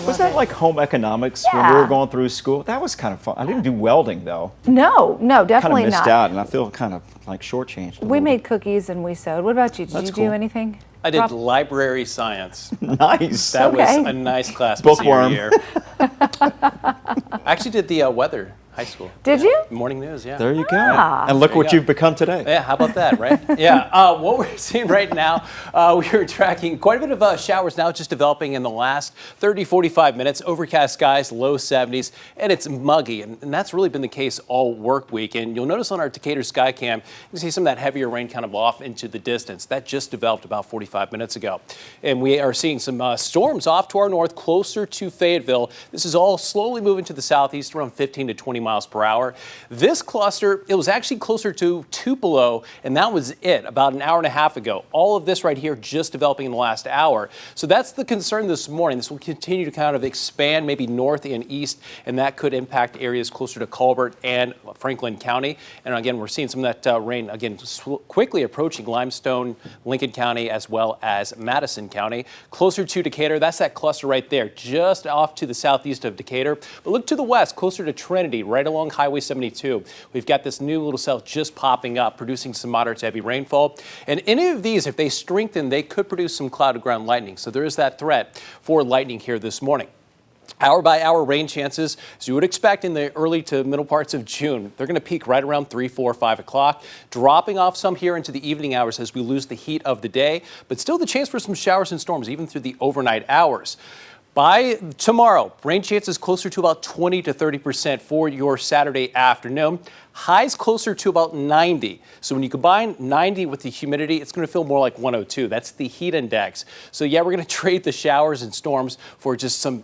Was that like home economics when we were going through school? That was kind of fun. I didn't do welding though. No, definitely kind of missed not. out, and I feel kind of like shortchanged. We made cookies and we sewed. What about you? Did you do anything? I did library science. Nice. That was a nice class. Bookworm. Year. I actually did the weather. High school. Did you? Morning news, yeah. There you go. And look what you've become today. Yeah, how about that, right? Yeah. What we're seeing right now, we are tracking quite a bit of showers now just developing in the last 30, 45 minutes. Overcast skies, low 70s, and it's muggy. And that's really been the case all work week. And you'll notice on our Decatur sky cam, you can see some of that heavier rain kind of off into the distance. That just developed about 45 minutes ago. And we are seeing some storms off to our north, closer to Fayetteville. This is all slowly moving to the southeast, around 15 to 20 miles per hour. This cluster, it was actually closer to Tupelo, and that was it about an hour and a half ago. All of this right here just developing in the last hour. So that's the concern this morning. This will continue to kind of expand maybe north and east, and that could impact areas closer to Colbert and Franklin County. And again, we're seeing some of that rain, again, quickly approaching Limestone, Lincoln County, as well as Madison County. Closer to Decatur, that's that cluster right there, just off to the southeast of Decatur. But look to the west, closer to Trinity, right along Highway 72. We've got this new little cell just popping up, producing some moderate to heavy rainfall. And any of these, if they strengthen, they could produce some cloud ground lightning. So there is that threat for lightning here this morning. Hour by hour rain chances, as you would expect in the early to middle parts of June. They're going to peak right around 3, 4, 5 o'clock, dropping off some here into the evening hours as we lose the heat of the day, but still the chance for some showers and storms even through the overnight hours. By tomorrow, rain chances closer to about 20 to 30% for your Saturday afternoon. Highs closer to about 90. So when you combine 90 with the humidity, it's going to feel more like 102. That's the heat index. So yeah, we're going to trade the showers and storms for just some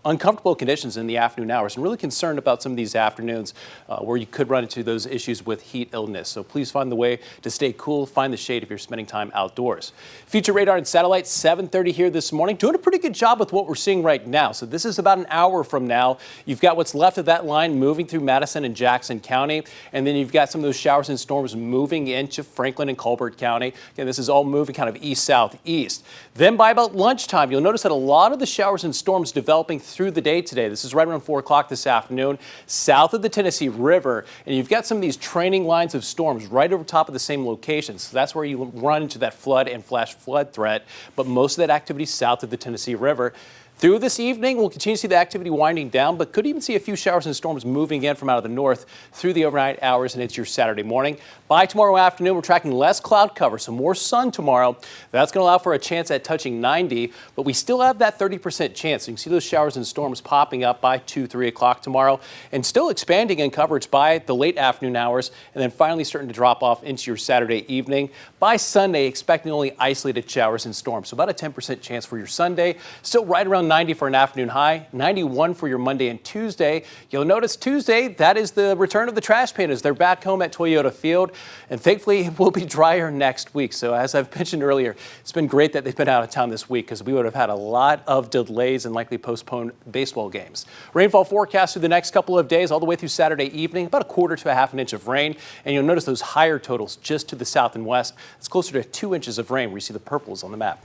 uncomfortable conditions in the afternoon hours, and really concerned about some of these afternoons where you could run into those issues with heat illness. So please find the way to stay cool, find the shade if you're spending time outdoors. Future radar and satellite, 7:30 here this morning. Doing a pretty good job with what we're seeing right now. So this is about an hour from now. You've got what's left of that line moving through Madison and Jackson County, and then you've got some of those showers and storms moving into Franklin and Colbert County. Again, this is all moving kind of east-southeast. Then by about lunchtime, you'll notice that a lot of the showers and storms developing through the day today. This is right around 4 o'clock this afternoon, south of the Tennessee River, and you've got some of these training lines of storms right over top of the same locations. So that's where you run into that flood and flash flood threat, but most of that activity south of the Tennessee River. Through this evening, we'll continue to see the activity winding down, but could even see a few showers and storms moving in from out of the north through the overnight hours and into your Saturday morning. By tomorrow afternoon, we're tracking less cloud cover, so more sun tomorrow. That's going to allow for a chance at touching 90, but we still have that 30% chance. So you can see those showers and storms popping up by 2, 3 o'clock tomorrow, and still expanding in coverage by the late afternoon hours, and then finally starting to drop off into your Saturday evening. By Sunday, expecting only isolated showers and storms, so about a 10% chance for your Sunday. Still right around 90 for an afternoon high, 91 for your Monday and Tuesday. You'll notice Tuesday, that is the return of the trash pandas. They're back home at Toyota Field, and thankfully it will be drier next week. So as I've mentioned earlier, it's been great that they've been out of town this week because we would have had a lot of delays and likely postponed baseball games. Rainfall forecast through the next couple of days, all the way through Saturday evening, about 1/4 to 1/2 inch of rain. And you'll notice those higher totals just to the south and west. It's closer to 2 inches of rain where you see the purples on the map.